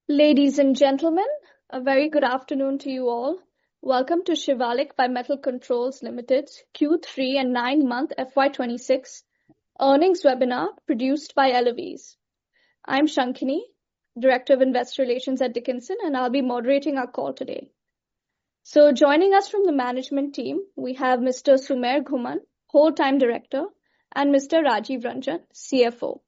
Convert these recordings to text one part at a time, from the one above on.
Ladies and gentlemen, a very good afternoon to you all. Welcome to Shivalik Bimetal Controls Limited's Q3 and 9-month FY26 earnings webinar produced by Eloise. I'm Shankini, Director of Investor Relations at Dickinson, and I'll be moderating our call today. So joining us from the management team, we have Mr. Sumer Ghuman, Whole-Time Director, and Mr. Rajiv Ranjan, CFO.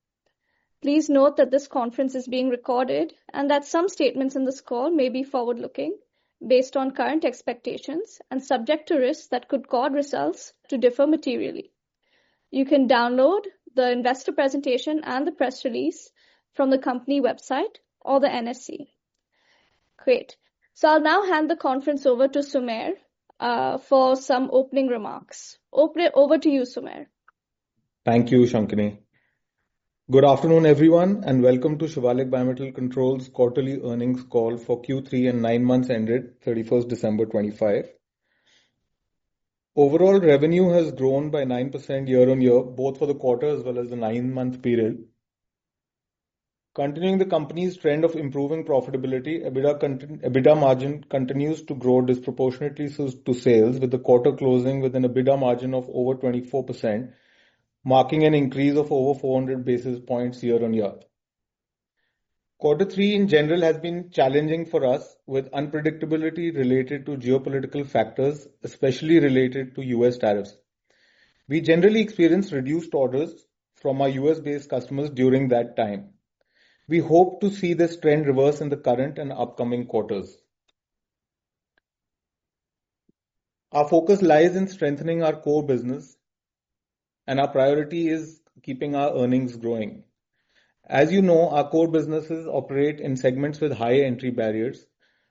Please note that this conference is being recorded and that some statements in this call may be forward-looking, based on current expectations and subject to risks that could cause results to differ materially. You can download the investor presentation and the press release from the company website or the NSE. Great. So I'll now hand the conference over to Sumer for some opening remarks. Over to you, Sumer. Thank you, Shankini. Good afternoon, everyone, and welcome to Shivalik Bimetal Controls quarterly earnings call for Q3 and 9 months ended 31st December 25. Overall revenue has grown by 9% year on year, both for the quarter as well as the 9-month period. Continuing the company's trend of improving profitability, EBITDA margin continues to grow disproportionately to sales, with the quarter closing with an EBITDA margin of over 24%. Marking an increase of over 400 basis points year on year. Quarter 3 in general has been challenging for us, with unpredictability related to geopolitical factors, especially related to US tariffs. We generally experience reduced orders from our US-based customers during that time. We hope to see this trend reverse in the current and upcoming quarters. Our focus lies in strengthening our core business, and our priority is keeping our earnings growing. As you know, our core businesses operate in segments with high entry barriers,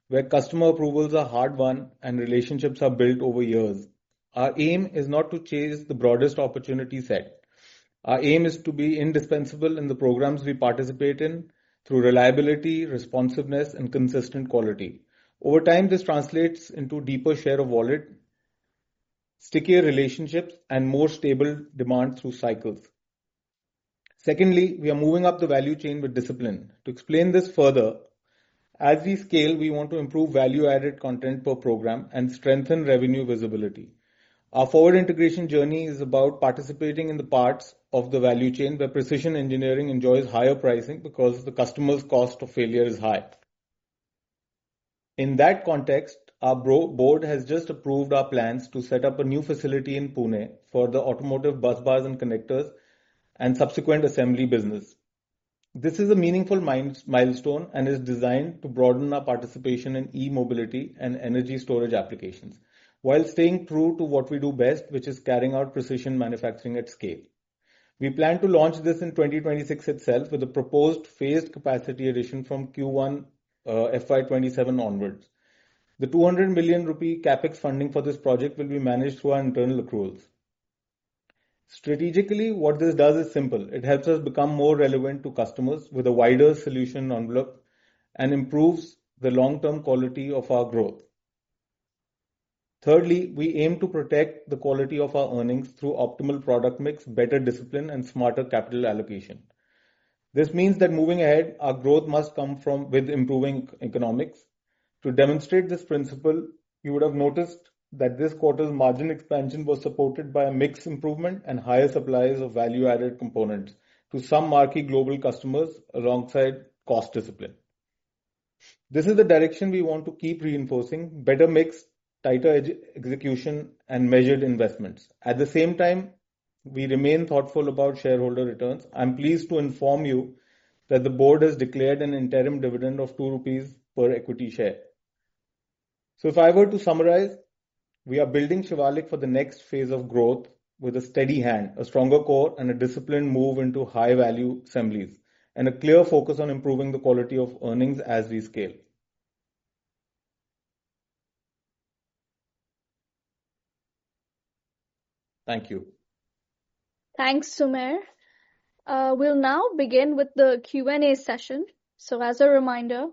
where customer approvals are hard won and relationships are built over years. Our aim is not to chase the broadest opportunity set. Our aim is to be indispensable in the programs we participate in through reliability, responsiveness, and consistent quality. Over time, this translates into deeper share of wallet, stickier relationships, and more stable demand through cycles. Secondly, we are moving up the value chain with discipline. To explain this further, as we scale, we want to improve value-added content per program and strengthen revenue visibility. Our forward integration journey is about participating in the parts of the value chain where precision engineering enjoys higher pricing because the customer's cost of failure is high. In that context, our board has just approved our plans to set up a new facility in Pune for the automotive bus bars and connectors and subsequent assembly business. This is a meaningful milestone and is designed to broaden our participation in e-mobility and energy storage applications, while staying true to what we do best, which is carrying out precision manufacturing at scale. We plan to launch this in 2026 itself with a proposed phased capacity addition from Q1 FY27 onwards. The 200 million rupee capex funding for this project will be managed through our internal accruals. Strategically, what this does is simple. It helps us become more relevant to customers with a wider solution envelope and improves the long-term quality of our growth. Thirdly, we aim to protect the quality of our earnings through optimal product mix, better discipline, and smarter capital allocation. This means that moving ahead, our growth must come with improving economics. To demonstrate this principle, you would have noticed that this quarter's margin expansion was supported by a mix improvement and higher supplies of value-added components to some marquee global customers alongside cost discipline. This is the direction we want to keep reinforcing: better mix, tighter execution, and measured investments. At the same time, we remain thoughtful about shareholder returns. I'm pleased to inform you that the board has declared an interim dividend of 2 rupees per equity share. So if I were to summarize, we are building Shivalik for the next phase of growth with a steady hand, a stronger core, and a disciplined move into high-value assemblies, and a clear focus on improving the quality of earnings as we scale. Thank you. Thanks, Sumer. We'll now begin with the Q&A session. So as a reminder,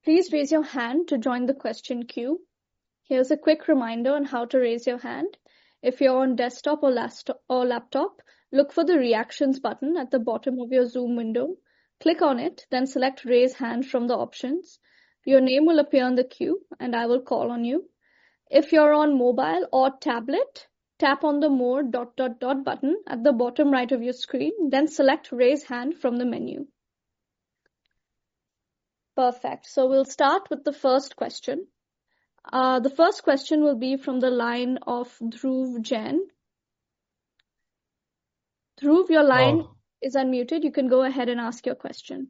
please raise your hand to join the question queue. Here's a quick reminder on how to raise your hand. If you're on desktop or laptop, look for the reactions button at the bottom of your Zoom window. Click on it, then select Raise Hand from the options. Your name will appear on the queue and I will call on you. If you're on mobile or tablet, tap on the More ... button at the bottom right of your screen, then select Raise Hand from the menu. Perfect. So we'll start with the first question. The first question will be from the line of Dhruv Jain. Dhruv, your line is unmuted. You can go ahead and ask your question.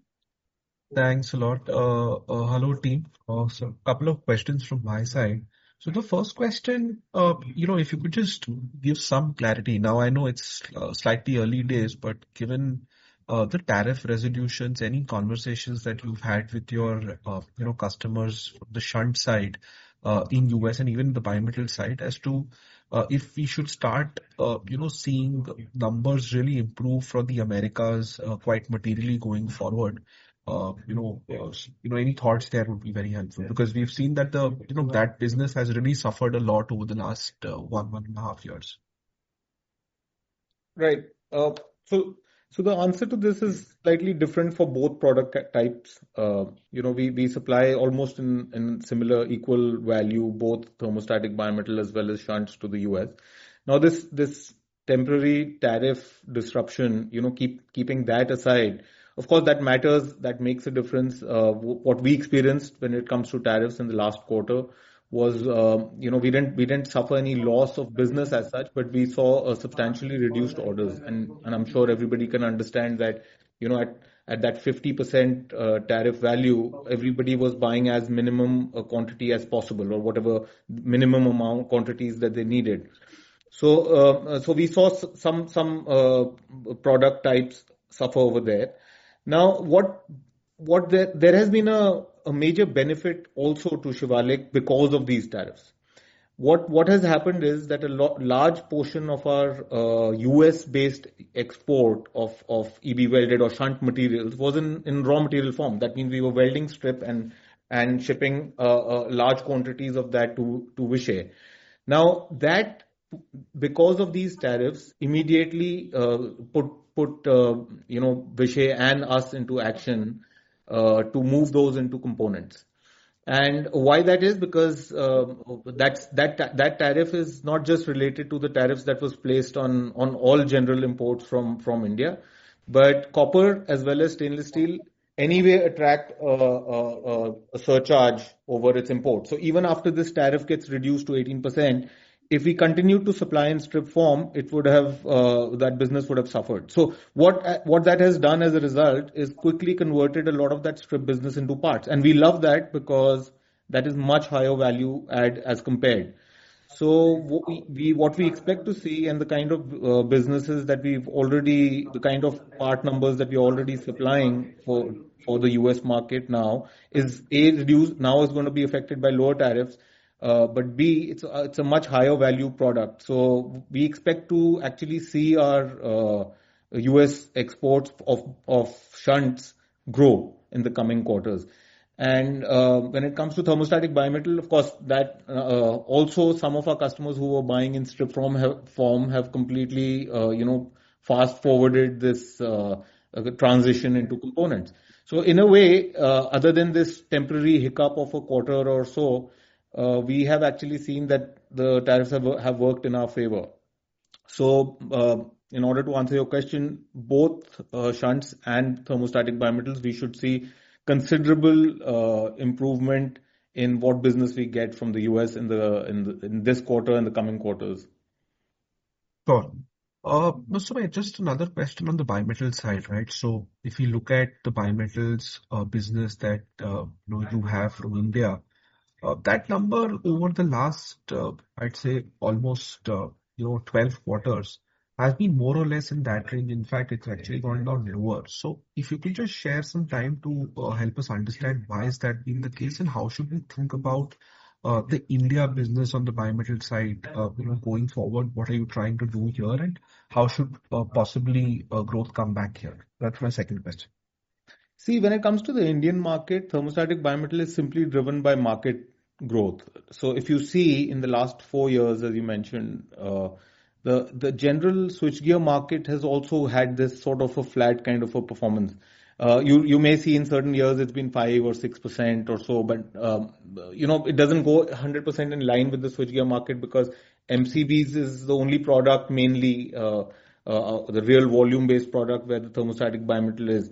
Thanks a lot. Hello, team. So a couple of questions from my side. So the first question, if you could just give some clarity. Now, I know it's slightly early days, but given the tariff resolutions, any conversations that you've had with your, customers from the shunt side in US and even the bimetal side as to if we should start, seeing numbers really improve for the Americas quite materially going forward. Any thoughts there would be very helpful because we've seen that that business has really suffered a lot over the last 1.5 years. Right. So the answer to this is slightly different for both product types. We supply almost in similar equal value, both thermostatic bimetal as well as shunts to the US. Now this temporary tariff disruption, keeping that aside, of course, that matters, that makes a difference. What we experienced when it comes to tariffs in the last quarter was, we didn't suffer any loss of business as such, but we saw a substantially reduced orders. And I'm sure everybody can understand that, at that 50% tariff value, everybody was buying as minimum a quantity as possible or whatever minimum amount quantities that they needed. So we saw some product types suffer over there. Now, there has been a major benefit also to Shivalik because of these tariffs. What has happened is that a large portion of our US-based export of EB welded or shunt materials was in raw material form. That means we were welding strip and shipping large quantities of that to Vishay. Now that because of these tariffs, immediately put Vishay and us into action to move those into components. And why that is because that tariff is not just related to the tariffs that was placed on all general imports from India, but copper as well as stainless steel anyway attract a surcharge over its import. So even after this tariff gets reduced to 18%, if we continue to supply in strip form, it would have that business would have suffered. So what that has done as a result is quickly converted a lot of that strip business into parts, and we love that because that is much higher value add as compared. So what we expect to see and the kind of businesses that the kind of part numbers that we're already supplying for the US market now is reduced. Now is going to be affected by lower tariffs. But B, it's a much higher value product. So we expect to actually see our US exports of shunts grow in the coming quarters. And when it comes to thermostatic bimetal, of course, that also some of our customers who were buying in strip form have completely fast forwarded this transition into components. So in a way, other than this temporary hiccup of a quarter or so, we have actually seen that the tariffs have worked in our favor. So, in order to answer your question, both shunts and thermostatic bimetals, we should see considerable improvement in what business we get from the US in this quarter and the coming quarters. Sure. So just another question on the bimetal side, right? So if you look at the bimetals business that you have from India. That number over the last, I'd say almost, 12 quarters has been more or less in that range. In fact, it's actually gone down lower. So if you could just share some time to help us understand why is that being the case and how should we think about the India business on the bimetal side, going forward, what are you trying to do here and how should possibly growth come back here? That's my second question. See, when it comes to the Indian market, thermostatic bimetal is simply driven by market growth. So if you see in the last 4 years, as you mentioned, the general switchgear market has also had this sort of a flat kind of a performance. You may see in certain years it's been 5 or 6% or so, but it doesn't go 100% in line with the switchgear market because MCBs is the only product, mainly the real volume-based product where the thermostatic bimetal is.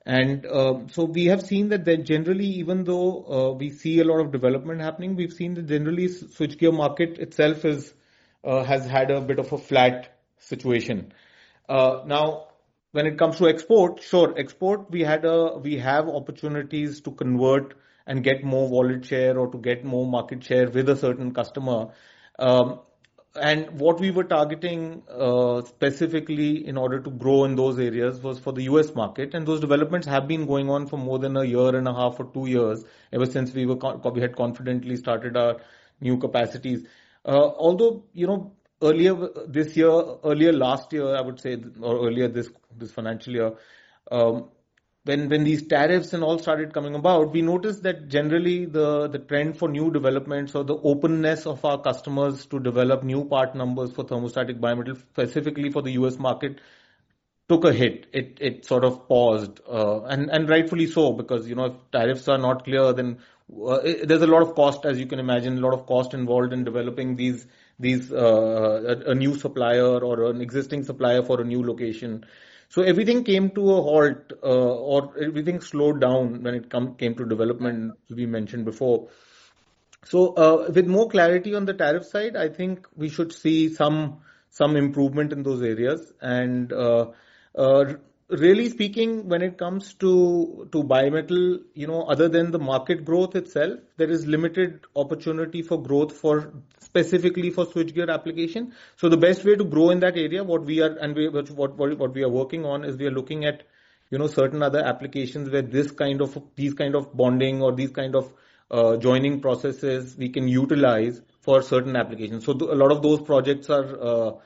And so we have seen that generally, even though we see a lot of development happening, we've seen that generally switchgear market itself has had a bit of a flat situation. Now, when it comes to export, sure, export we have opportunities to convert and get more wallet share or to get more market share with a certain customer. And what we were targeting specifically in order to grow in those areas was for the US market, and those developments have been going on for more than a year and a half or 2 years, ever since we had confidently started our new capacities. Although earlier last year, I would say, or earlier this financial year, when these tariffs and all started coming about, we noticed that generally the trend for new developments or the openness of our customers to develop new part numbers for thermostatic bimetal, specifically for the US market, took a hit. It sort of paused, and rightfully so, because if tariffs are not clear, then there's a lot of cost, as you can imagine, a lot of cost involved in developing these a new supplier or an existing supplier for a new location. So everything came to a halt, or everything slowed down when it came to development, as we mentioned before. So with more clarity on the tariff side, I think we should see some improvement in those areas. And really speaking, when it comes to bimetal, other than the market growth itself, there is limited opportunity for growth specifically for switchgear application. So the best way to grow in that area, what we are working on is we are looking at certain other applications where these kind of bonding or these kind of joining processes we can utilize for certain applications. So a lot of those projects are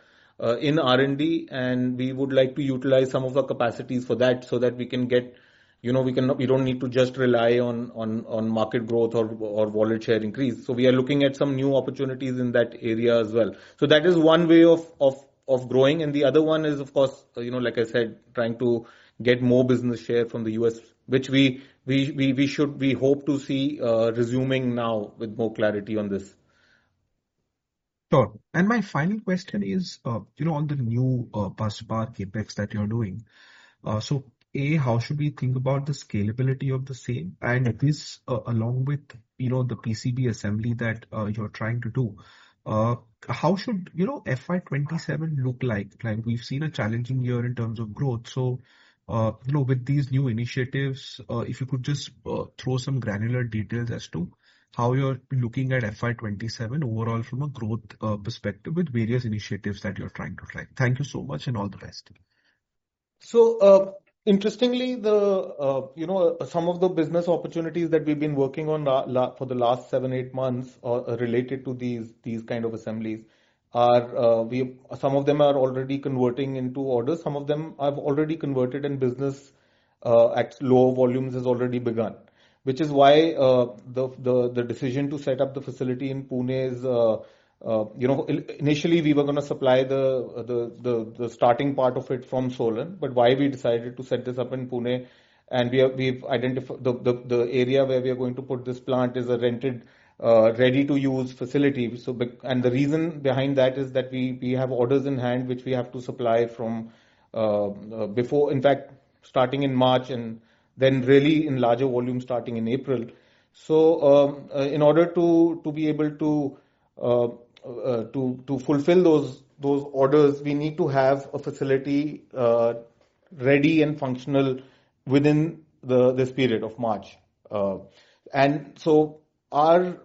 in R&D, and we would like to utilize some of the capacities for that, so that we can get, we don't need to just rely on market growth or wallet share increase. So we are looking at some new opportunities in that area as well. So that is one way of growing, and the other one is, of course, like I said, trying to get more business share from the US, which we hope to see resuming now with more clarity on this. Sure. And my final question is, on the new busbar capex that you're doing. So, how should we think about the scalability of the same? And this, along with, the PCB assembly that you're trying to do, how should, FY27 look like? Like, we've seen a challenging year in terms of growth. So, with these new initiatives, if you could just throw some granular details as to how you're looking at FY27 overall from a growth perspective with various initiatives that you're trying to drive. Thank you so much and all the best. So, interestingly, some of the business opportunities that we've been working on for the last 7-8 months related to these kind of assemblies are some of them are already converting into orders. Some of them have already converted, and business at low volumes has already begun, which is why the decision to set up the facility in Pune is, initially we were going to supply the starting part of it from Solan, but why we decided to set this up in Pune, and we've identified the area where we are going to put this plant is a rented, ready to use facility. So, and the reason behind that is that we have orders in hand which we have to supply from before, in fact, starting in March, and then really in larger volume starting in April. So in order to be able to fulfill those orders, we need to have a facility ready and functional within this period of March. And so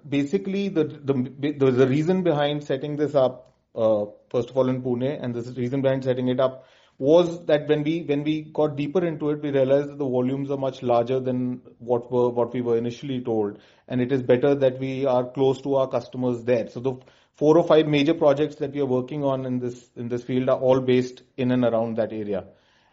basically the reason behind setting this up, first of all in Pune, and the reason behind setting it up was that when we got deeper into it, we realized that the volumes are much larger than what we were initially told, and it is better that we are close to our customers there. So the 4 or 5 major projects that we are working on in this field are all based in and around that area.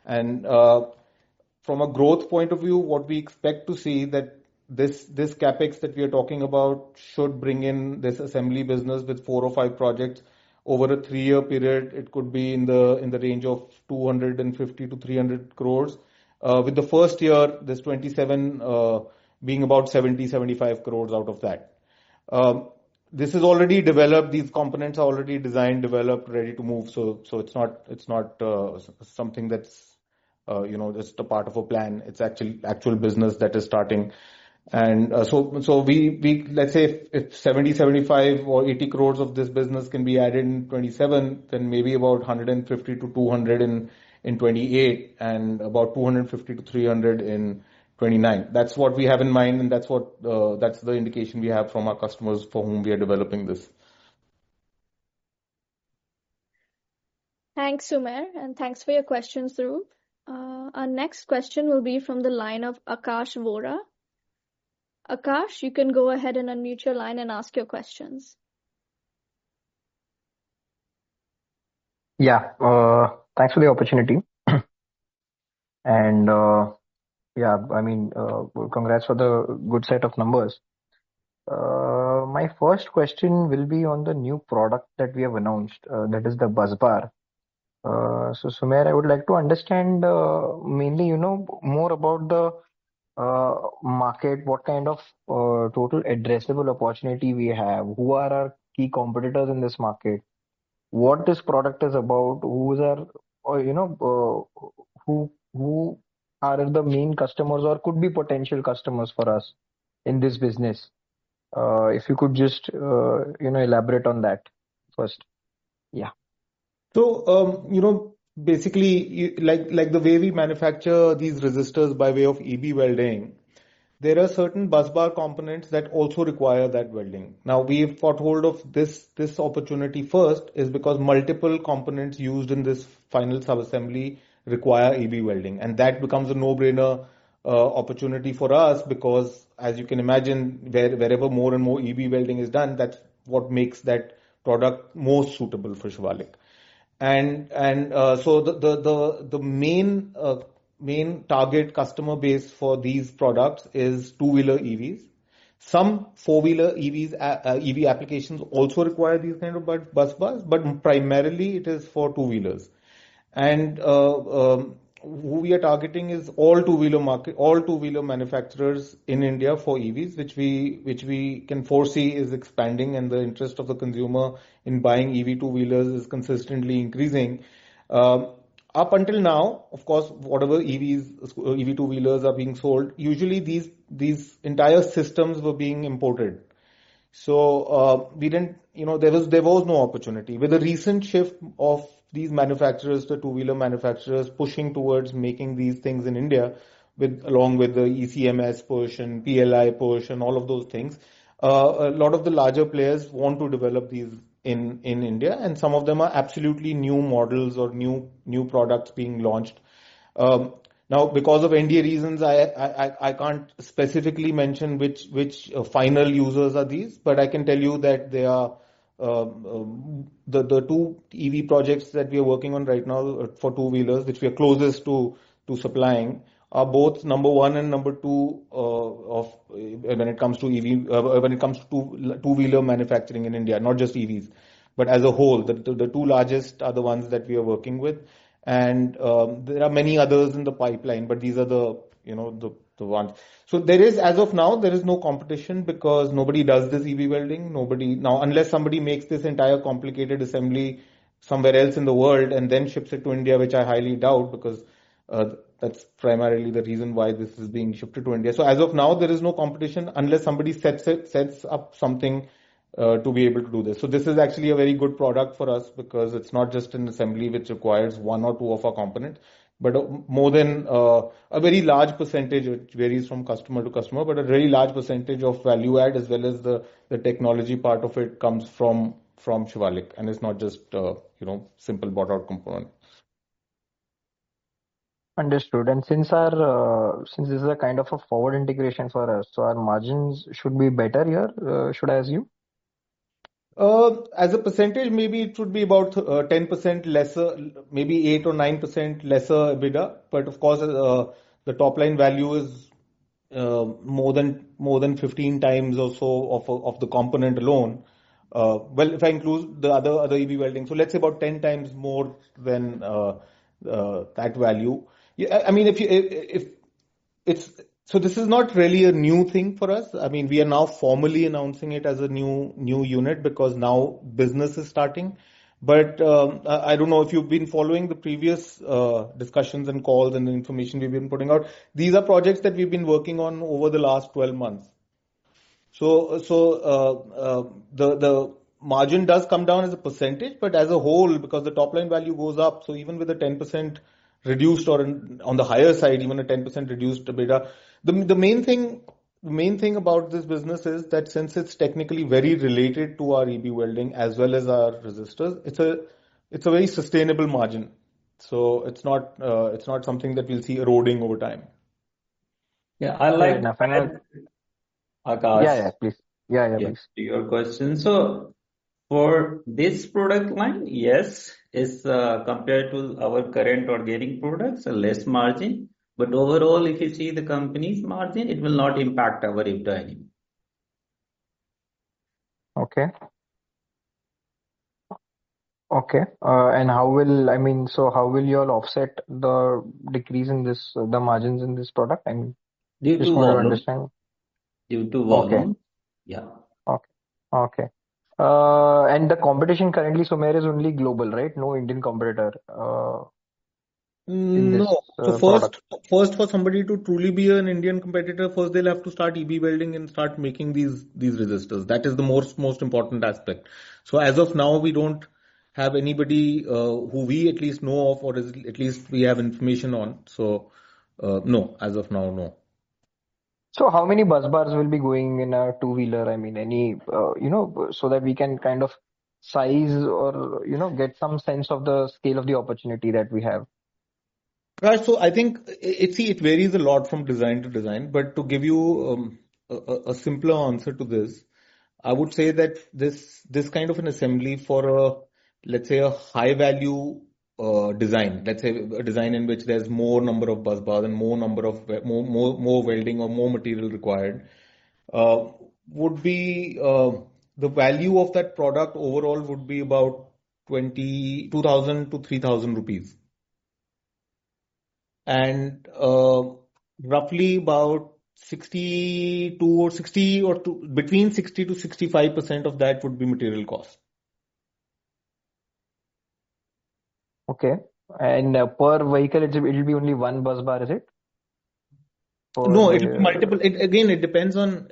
And from a growth point of view, what we expect to see that this capex that we are talking about should bring in this assembly business with 4 or 5 projects over a 3-year period. It could be in the range of 250 to 300 crores. with the first year, this 27 being about 70-75 crores out of that. This is already developed. These components are already designed, developed, ready to move. So it's not something that's just a part of a plan. It's actual business that is starting. And so we let's say if 70, 75 or 80 crores of this business can be added in 27, then maybe about 150 to 200 in 28 and about 250 to 300 in 29. That's what we have in mind, and that's the indication we have from our customers for whom we are developing this. Thanks, Sumer, and thanks for your questions, Dhruv. Our next question will be from the line of Akash Vora. Akash, you can go ahead and unmute your line and ask your questions. Yeah, thanks for the opportunity. And yeah, I mean, congrats for the good set of numbers. My first question will be on the new product that we have announced, that is the bus bar. So Sumer, I would like to understand mainly, more about the market, what kind of total addressable opportunity we have, who are our key competitors in this market, what this product is about, who are the main customers or could be potential customers for us in this business. If you could just elaborate on that first. Yeah. So basically like the way we manufacture these resistors by way of EB welding, there are certain bus bar components that also require that welding. Now we've got hold of this opportunity first is because multiple components used in this final subassembly require EB welding, and that becomes a no-brainer opportunity for us because, as you can imagine, wherever more and more EB welding is done, that's what makes that product most suitable for Shivalik. And so the main target customer base for these products is two-wheeler EVs. Some four-wheeler EV applications also require these kind of bus bars, but primarily it is for two-wheelers. And who we are targeting is all two-wheeler manufacturers in India for EVs, which we can foresee is expanding, and the interest of the consumer in buying EV two-wheelers is consistently increasing. Up until now, of course, whatever EV two-wheelers are being sold, usually these entire systems were being imported. So we didn't, there was no opportunity. With the recent shift of these manufacturers, the two-wheeler manufacturers pushing towards making these things in India, along with the ECMS push and PLI push and all of those things, a lot of the larger players want to develop these in India, and some of them are absolutely new models or new products being launched. Now, because of NDA reasons, I can't specifically mention which final users are these, but I can tell you that they are the two EV projects that we are working on right now for two-wheelers, which we are closest to supplying, are both number one and number two when it comes to two-wheeler manufacturing in India, not just EVs, but as a whole. The two largest are the ones that we are working with, and there are many others in the pipeline, but these are the ones. So as of now, there is no competition because nobody does this EV welding. Now, unless somebody makes this entire complicated assembly somewhere else in the world and then ships it to India, which I highly doubt because that's primarily the reason why this is being shifted to India. So as of now, there is no competition unless somebody sets up something to be able to do this. So this is actually a very good product for us because it's not just an assembly which requires one or two of our components, but more than a very large percentage, which varies from customer to customer, but a very large percentage of value add as well as the technology part of it comes from Shivalik, and it's not just simple bought out component. Understood. And since this is a kind of a forward integration for us, so our margins should be better here, should I assume? As a percentage, maybe it should be about 10% lesser, maybe 8 or 9% lesser EBITDA. But of course, the top line value is more than 15 times or so of the component alone. Well, if I include the other EV welding, so let's say about 10 times more than that value. Yeah, I mean, if it's so, this is not really a new thing for us. I mean, we are now formally announcing it as a new unit because now business is starting. But I don't know if you've been following the previous discussions and calls and the information we've been putting out. These are projects that we've been working on over the last 12 months. The margin does come down as a percentage, but as a whole, because the top line value goes up, so even with a 10% reduced or on the higher side, even a 10% reduced EBITDA, the main thing about this business is that since it's technically very related to our EB welding as well as our resistors, it's a very sustainable margin. So it's not something that we'll see eroding over time. Yeah, I Fair like to enough. add, Yeah, Akash, please. Yeah, yeah, please. to your question. So for this product line, yes, it's compared to our current organic products, a less margin. But overall, if you see the company's margin, it will not impact our EBITDA anymore. Okay. Okay. And how will you all offset the decrease in the margins in this product? I mean, Due just to wanted to volume, understand. Okay. yeah. Okay. Okay. And the competition currently, Sumer, is only global, right? No Indian competitor in this No. So product. first for somebody to truly be an Indian competitor, first they'll have to start EB welding and start making these resistors. That is the most important aspect. So as of now, we don't have anybody who we at least know of, or at least we have information on. So no, as of now, no. So how many bus bars will be going in a two-wheeler? I mean, so that we can kind of size or, get some sense of the scale of the opportunity that we have. Right, so I think it varies a lot from design to design, but to give you a simpler answer to this, I would say that this kind of an assembly for let's say a high value design, let's say a design in which there's more number of bus bars and more number of more welding or more material required, uh, would be the value of that product overall would be about 2,000 to 3,000 rupees. And roughly about 62 or 60 or between 60 to 65% of that would be material cost. Okay. And per vehicle, it'll be only one bus bar, is it? No, it will be For multiple. It depends on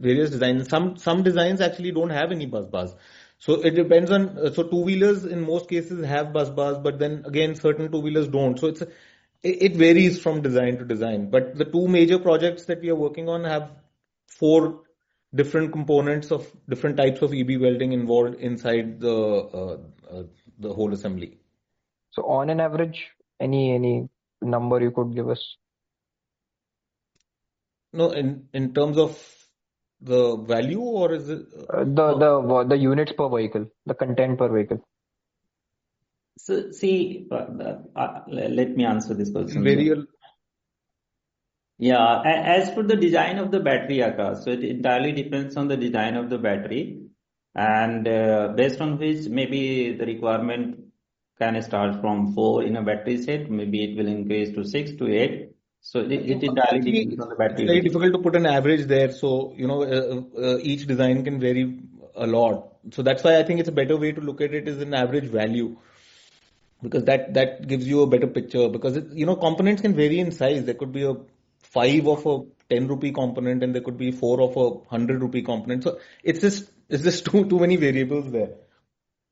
various designs. Some designs actually don't have any bus bars. So it depends on so two-wheelers in most cases have bus bars, but then again certain two-wheelers don't. So it varies from design to design. But the two major projects that we are working on have four different components of different types of EB welding involved inside the whole assembly. so on an average, any number you could give us? No, in terms of the value, or is it The units per vehicle, the content per vehicle. So see, let me answer this question. vary? Yeah, as for the design of the battery, Akash, so it entirely depends on the design of the battery, and based on which maybe the requirement can start from 4 in a battery set, maybe it will increase to 6 to 8. So it entirely Actually, depends on the it's battery very weight. difficult to put an average there. So, each design can vary a lot. So that's why I think it's a better way to look at it is an average value, because that gives you a better picture. Because components can vary in size. There could be a 5 of a 10 rupee component, and there could be 4 of a 100 rupee component. So it's just too many variables there.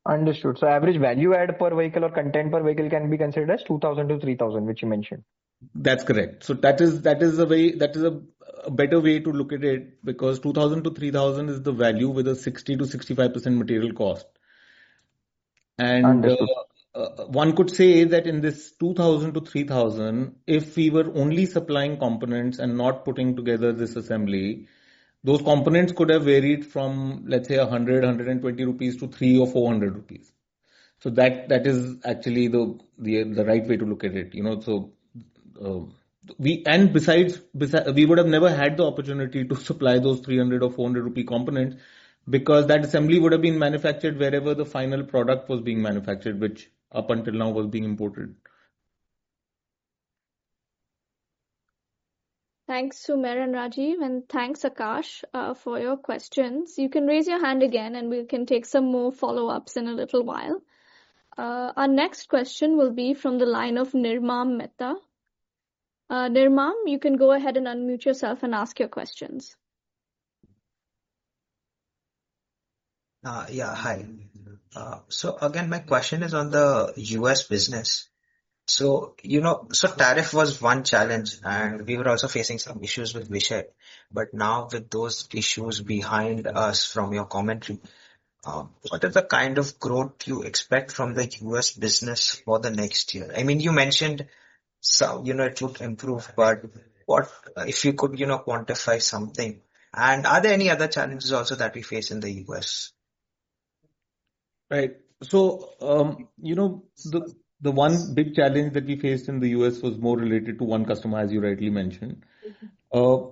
Understood. So average value add per vehicle or content per vehicle can be considered as 2,000 to 3,000, which you mentioned. That's correct. So that is a better way to look at it, because 2,000 to 3,000 is the value with a 60 to 65% material cost. And Understood. one could say that in this 2,000 to 3,000, if we were only supplying components and not putting together this assembly, those components could have varied from, let's say, 100, 120 rupees to 3 or 400 rupees. So that is actually the right way to look at it. So besides, we would have never had the opportunity to supply those 300 or 400 rupee components, because that assembly would have been manufactured wherever the final product was being manufactured, which up until now was being imported. Thanks, Sumer and Rajiv, and thanks, Akash, for your questions. You can raise your hand again, and we can take some more follow-ups in a little while. Our next question will be from the line of Nirmam Mehta. Nirmam, you can go ahead and unmute yourself and ask your questions. Yeah, hi. So again, my question is on the US business. So, tariff was one challenge, and we were also facing some issues with Vishay. But now with those issues behind us from your commentary, what is the kind of growth you expect from the US business for the next year? I mean, you mentioned some, it would improve, but what if you could, quantify something? And are there any other challenges also that we face in the US? Right. So, the one big challenge that we faced in the US was more related to one customer, as you rightly mentioned. A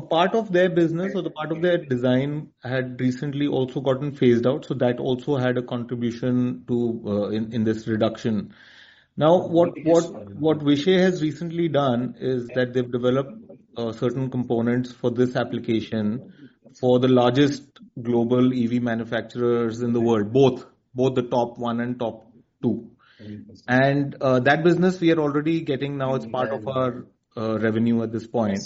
part of their business or the part of their design had recently also gotten phased out, so that also had a contribution to in this reduction. Now, what Vishay has recently done is that they've developed certain components for this application for the largest global EV manufacturers in the world, both the top one and top two. And that business we are already getting now. It's part of our revenue at this point.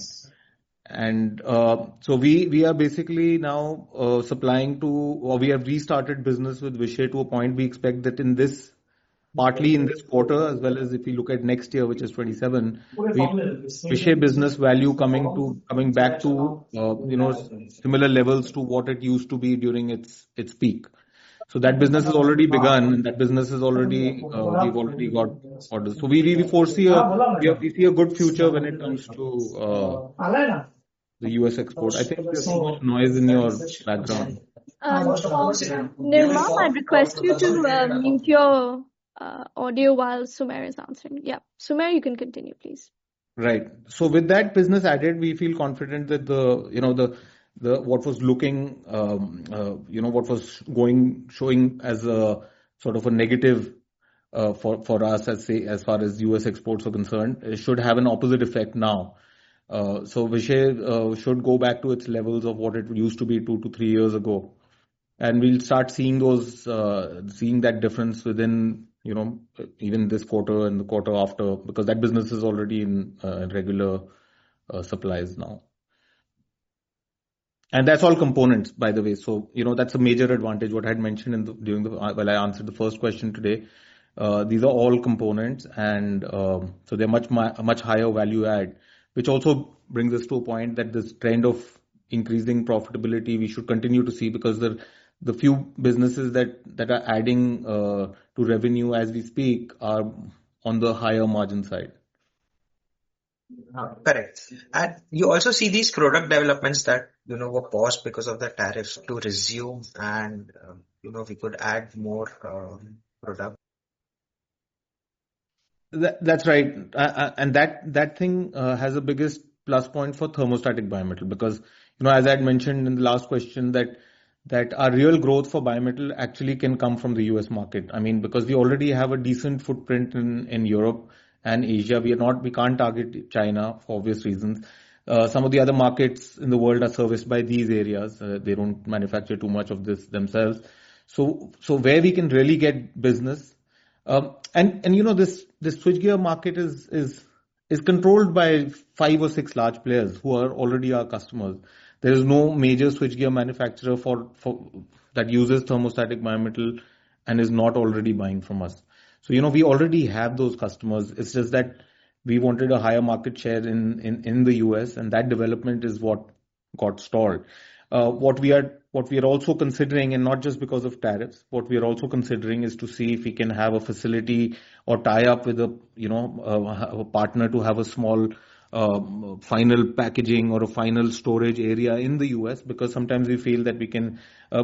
And so we are basically now supplying to, or we have restarted business with Vishay to a point. We expect that partly in this quarter, as well as if we look at next year, which is 27, Vishay business value coming back to similar levels to what it used to be during its peak. So that business has already begun, and that business is already we've already got orders. So we see a good future when it comes to the US export. I think there's so much noise in your background. Nirmam, I'd request you to mute your audio while Sumer is answering. Yeah, Sumer, you can continue, please. Right. So with that business added, we feel confident that what was looking, what was showing as a sort of a negative for us as far as US exports are concerned, it should have an opposite effect now. So Vishay should go back to its levels of what it used to be 2 to 3 years ago, and we'll start seeing that difference within even this quarter and the quarter after, because that business is already in regular supplies now. And that's all components, by the way. So, that's a major advantage, what I had mentioned while I answered the first question today. These are all components, and so they're much higher value add, which also brings us to a point that this trend of increasing profitability we should continue to see, because the few businesses that are adding to revenue as we speak are on the higher margin side. Correct. And you also see these product developments that were paused because of the tariffs to resume, and we could add more product. That's right, and that thing has the biggest plus point for thermostatic bimetal, because as I had mentioned in the last question that our real growth for bimetal actually can come from the US market. I mean, because we already have a decent footprint in Europe and Asia. We can't target China for obvious reasons. Some of the other markets in the world are serviced by these areas. They don't manufacture too much of this themselves. So where we can really get business, and this switchgear market is controlled by 5 or 6 large players who are already our customers. There is no major switchgear manufacturer that uses thermostatic bimetal and is not already buying from us. So we already have those customers. It's just that we wanted a higher market share in the US, and that development is what got stalled. What we are also considering, and not just because of tariffs, what we are also considering is to see if we can have a facility or tie up with a partner to have a small final packaging or a final storage area in the US, because sometimes we feel that we can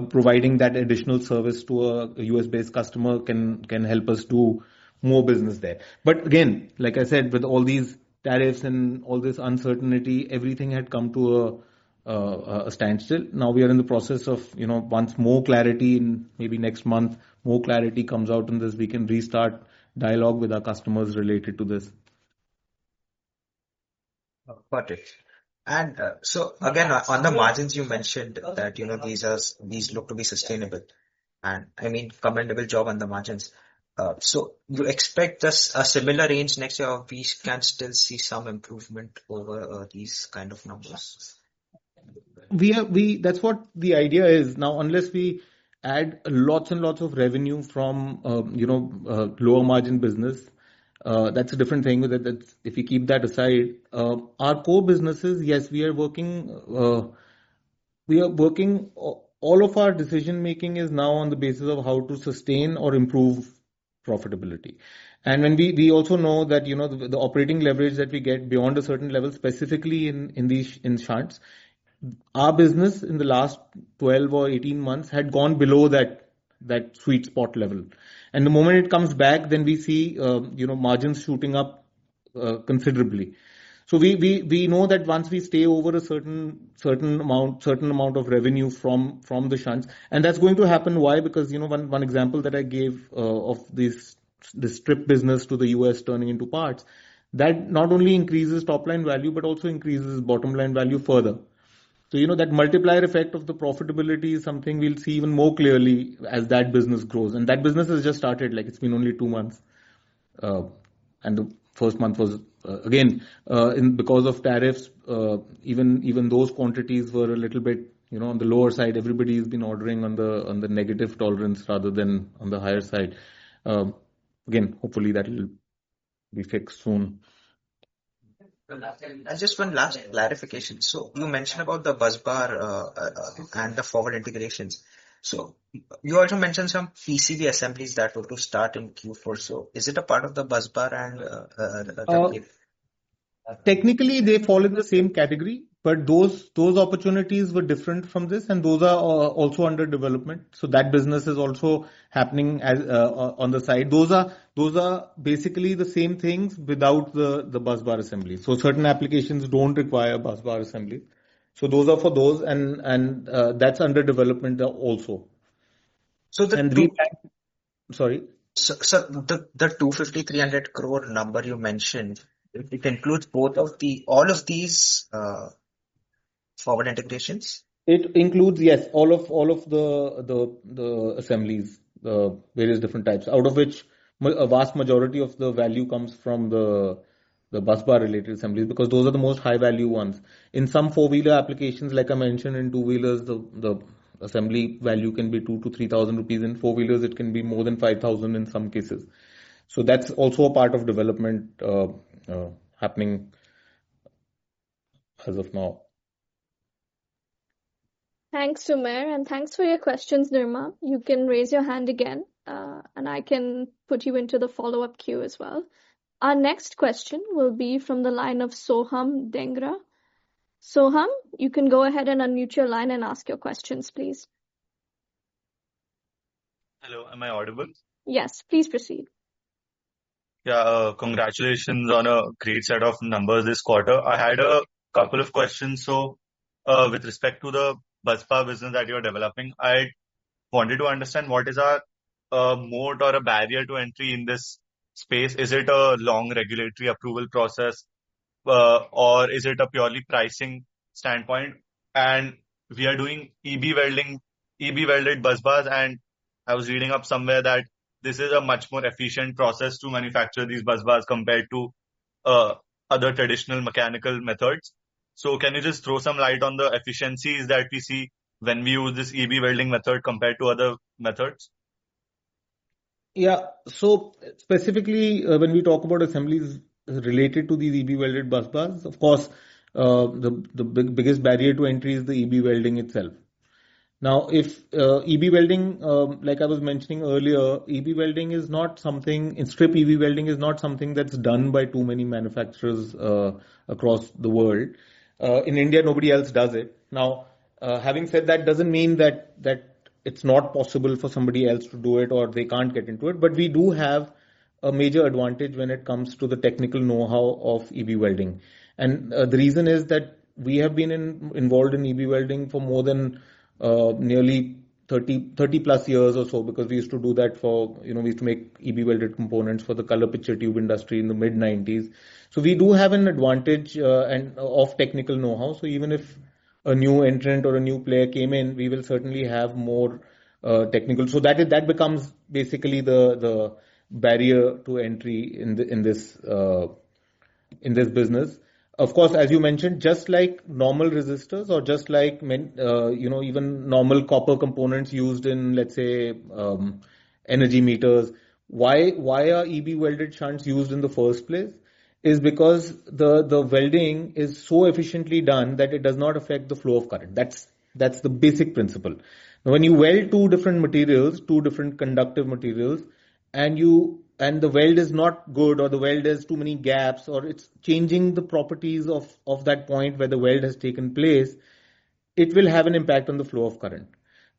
providing that additional service to a US based customer can help us do more business there. But again, like I said, with all these tariffs and all this uncertainty, everything had come to a standstill. Now we are in the process of, once more clarity, in maybe next month, more clarity comes out in this, we can restart dialogue with our customers related to this. Correct. And you also see these product developments that were paused because of the tariffs to resume, and we could add more product. Right. So Got it. And so again, on the margins, you mentioned that, these look to be sustainable. And I mean, commendable job on the margins. So you expect us a similar range next year, or we can still see some improvement over these kind of numbers? That's what the idea is. Now, unless we add lots and lots of revenue from, lower margin business, that's a different thing. That's, if we keep that aside, our core businesses, yes, we are working, all of our decision making is now on the basis of how to sustain or improve profitability. And when we also know that, the operating leverage that we get beyond a certain level, specifically in shunts, our business in the last 12 or 18 months had gone below that sweet spot level. And the moment it comes back, then we see, margins shooting up considerably. So we know that once we stay over a certain amount of revenue from the shunts, and that's going to happen. Why? Because, one example that I gave of this strip business to the US turning into parts, that not only increases top line value but also increases bottom line value further. So, that multiplier effect of the profitability is something we'll see even more clearly as that business grows. And that business has just started, like it's been only 2 months. And the first month was, because of tariffs, even those quantities were a little bit, on the lower side. Everybody has been ordering on the negative tolerance rather than on the higher side. Hopefully that will be fixed soon. And just one last clarification. So you mentioned about the bus bar and the forward integrations. So you also mentioned some PCB assemblies that were to start in Q4. So is it a part of the bus bar and Technically, they fall in the same category, but those opportunities were different from this, and those are also under development. So that business is also happening as on the side. Those are basically the same things without the bus bar assembly. So certain applications don't require bus bar assembly. So those are for those, and that's under development also. So sorry. So the 250-300 crore number you mentioned, it includes all of these forward integrations? It includes, yes, all of the assemblies, the various different types, out of which a vast majority of the value comes from the bus bar related assemblies, because those are the most high value ones. In some four-wheeler applications, like I mentioned, in two-wheelers, the assembly value can be 2,000 to 3,000 rupees. In four-wheelers, it can be more than 5,000 in some cases. So that's also a part of development happening as of now. Thanks, Sumer, and thanks for your questions, Nirma. You can raise your hand again, and I can put you into the follow-up queue as well. Our next question will be from the line of Soham Dengra. Soham, you can go ahead and unmute your line and ask your questions, please. Hello, am I audible? Yes, please proceed. Yeah, congratulations on a great set of numbers this quarter. I had a couple of questions. So, with respect to the bus bar business that you're developing, I wanted to understand what is our moat or a barrier to entry in this space. Is it a long regulatory approval process, or is it a purely pricing standpoint? And we are doing EB welded bus bars, and I was reading up somewhere that this is a much more efficient process to manufacture these bus bars compared to other traditional mechanical methods. So can you just throw some light on the efficiencies that we see when we use this EB welding method compared to other methods? Yeah, so specifically when we talk about assemblies related to these EB welded bus bars, of course, the biggest barrier to entry is the EB welding itself. Now, if EB welding, like I was mentioning earlier, EB welding is not something, strip EB welding is not something that's done by too many manufacturers across the world. In India, nobody else does it. Now, having said that, doesn't mean that it's not possible for somebody else to do it or they can't get into it. But we do have a major advantage when it comes to the technical know-how of EB welding. And the reason is that we have been involved in EB welding for more than nearly 30 plus years or so, because we used to do that for, we used to make EB welded components for the color picture tube industry in the mid 90s. So we do have an advantage and of technical know-how. So even if a new entrant or a new player came in, we will certainly have more technical. So that becomes basically the barrier to entry in this business. Of course, as you mentioned, just like normal resistors or just like even normal copper components used in, let's say, energy meters, why are EB welded shunts used in the first place? Is because the welding is so efficiently done that it does not affect the flow of current. That's the basic principle. Now, when you weld two different materials, two different conductive materials, and the weld is not good, or the weld has too many gaps, or it's changing the properties of that point where the weld has taken place, it will have an impact on the flow of current.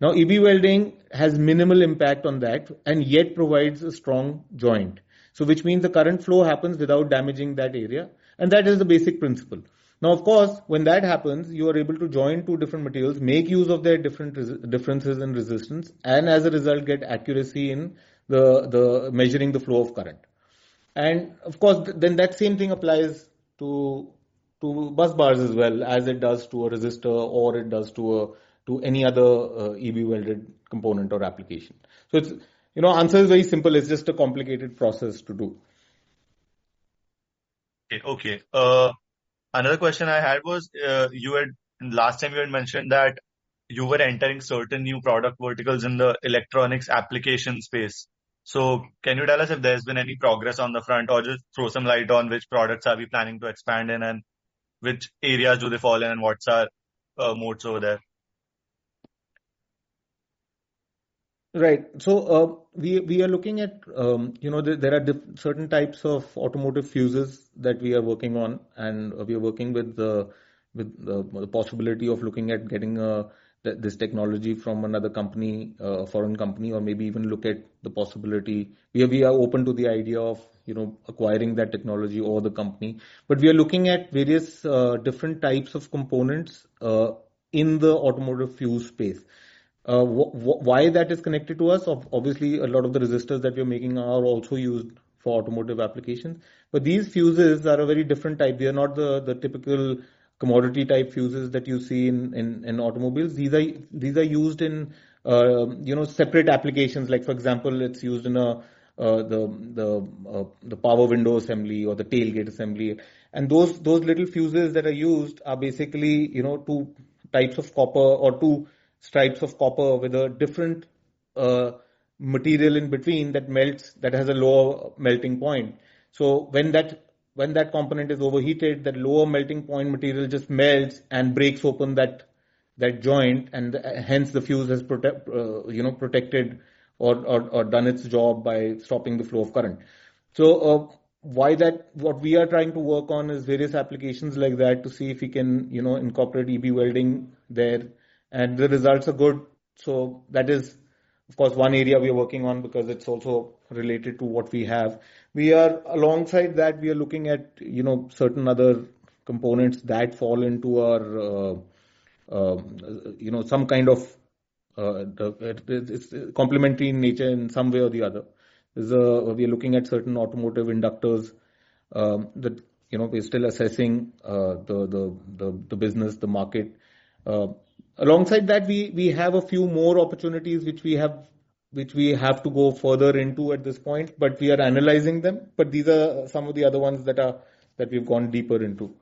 Now, EB welding has minimal impact on that and yet provides a strong joint. So which means the current flow happens without damaging that area. And that is the basic principle. Now, of course, when that happens, you are able to join two different materials, make use of their differences in resistance, and as a result, get accuracy in the measuring the flow of current. And of course, then that same thing applies to bus bars as well, as it does to a resistor, or it does to any other EB welded component or application. So it's, answer is very simple. It's just a complicated process to do. Okay. Another question I had was, last time you had mentioned that you were entering certain new product verticals in the electronics application space. So can you tell us if there's been any progress on the front, or just throw some light on which products are we planning to expand in, and which areas do they fall in, and what's our moats over there? Right. So we are looking at, there are certain types of automotive fuses that we are working on, and we are working with the possibility of looking at getting this technology from another company, a foreign company, or maybe even look at the possibility. We are open to the idea of acquiring that technology or the company, but we are looking at various different types of components in the automotive fuse space. Why that is connected to us? Obviously, a lot of the resistors that we are making are also used for automotive applications. But these fuses are a very different type. They are not the typical commodity type fuses that you see in automobiles. These are used in separate applications. Like, for example, it's used in the power window assembly or the tailgate assembly. And those little fuses that are used are basically two types of copper, or two stripes of copper with a different material in between that melts, that has a lower melting point. So when that component is overheated, that lower melting point material just melts and breaks open that joint, and hence the fuse has protected or done its job by stopping the flow of current. So what we are trying to work on is various applications like that, to see if we can incorporate EB welding there, and the results are good. So that is, of course, one area we are working on, because it's also related to what we have. Alongside that, we are looking at certain other components that fall into our some kind of it's complementary in nature in some way or the other. We are looking at certain automotive inductors that we're still assessing the business, the market. Alongside that, we have a few more opportunities which we have to go further into at this point, but we are analyzing them. But these are some of the other ones that we've gone deeper into.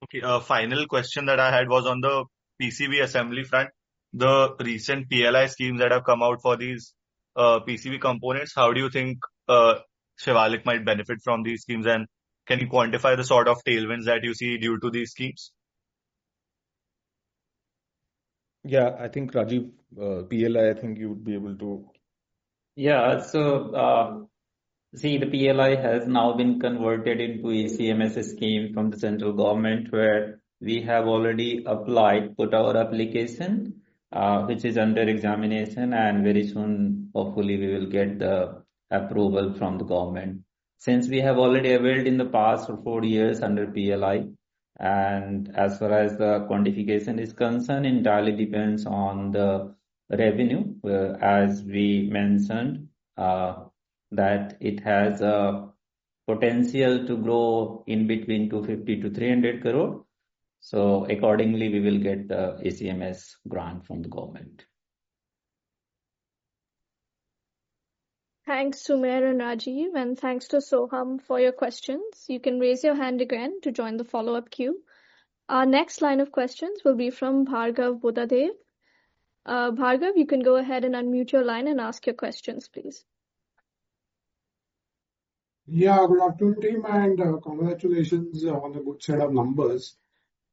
Okay, a final question that I had was on the PCB assembly front. The recent PLI schemes that have come out for these PCB components, how do you think Shivalik might benefit from these schemes, and can you quantify the sort of tailwinds that you see due to these schemes? Yeah, I think Rajiv, PLI, I think you would be able to. Yeah, so see, the PLI has now been converted into ECMS scheme from the central government, where we have already put our application, which is under examination, and very soon, hopefully, we will get the approval from the government. Since we have already availed in the past for 4 years under PLI, And as far as the quantification is concerned, entirely depends on the revenue. As we mentioned, that it has a potential to grow in between 250 to 300 crore. So accordingly, we will get the ACMS grant from the government. Thanks, Sumer and Rajiv, and thanks to Soham for your questions. You can raise your hand again to join the follow-up queue. Our next line of questions will be from Bhargav Buddhadev. Bhargav, you can go ahead and unmute your line and ask your questions, please. Yeah, good afternoon, team, and congratulations on the good set of numbers.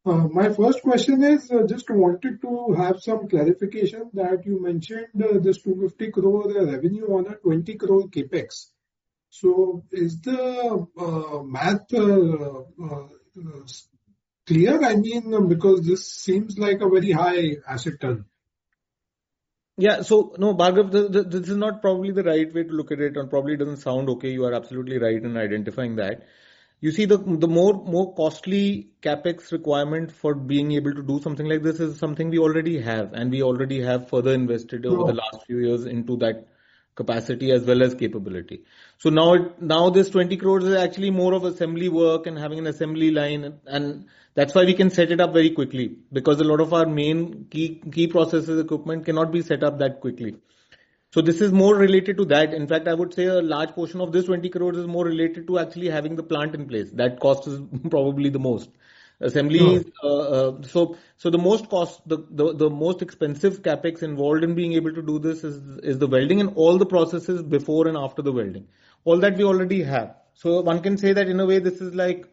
My first question is just wanted to have some clarification that you mentioned this 250 crore revenue on a 20 crore capex. So is the math clear? I mean, because this seems like a very high asset turn. Yeah, so no, Bhargav, this is not probably the right way to look at it, and probably doesn't sound okay. You are absolutely right in identifying that. You see, the more costly capex requirement for being able to do something like this is something we already have, and we already have further invested over the last few years into that capacity as well as capability. So now this 20 crores is actually more of assembly work and having an assembly line, and that's why we can set it up very quickly, because a lot of our main key processes equipment cannot be set up that quickly. So this is more related to that. In fact, I would say a large portion of this 20 crores is more related to actually having the plant in place. That cost is probably the most. Assembly, so the most cost, the most expensive capex involved in being able to do this is the welding and all the processes before and after the welding. All that we already have. So one can say that in a way this is like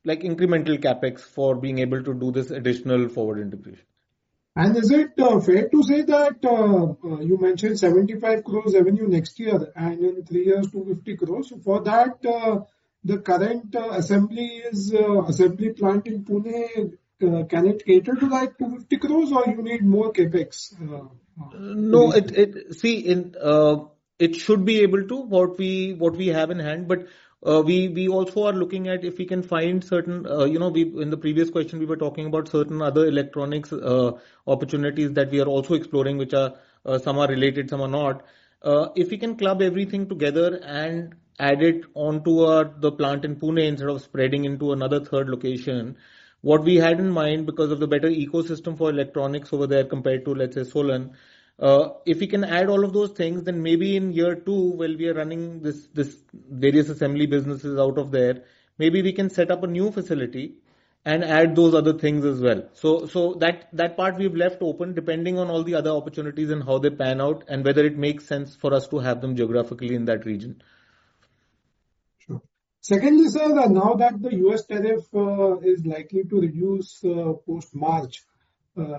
incremental capex for being able to do this additional forward integration. And is it fair to say that you mentioned 75 crores revenue next year and in 3 years 250 crores? So for that, the current assembly plant in Pune, can it cater to that 250 crores or you need more capex? No, it should be able to what we have in hand, but we also are looking at if we can find certain, in the previous question we were talking about certain other electronics opportunities that we are also exploring, which are some are related, some are not. If we can club everything together and add it onto the plant in Pune instead of spreading into another third location, what we had in mind because of the better ecosystem for electronics over there compared to, let's say, Solan, if we can add all of those things, then maybe in year 2, while we are running this various assembly businesses out of there, maybe we can set up a new facility and add those other things as well. So that part we've left open depending on all the other opportunities and how they pan out and whether it makes sense for us to have them geographically in that region. Sure. Secondly, sir, now that the US tariff is likely to reduce post-March,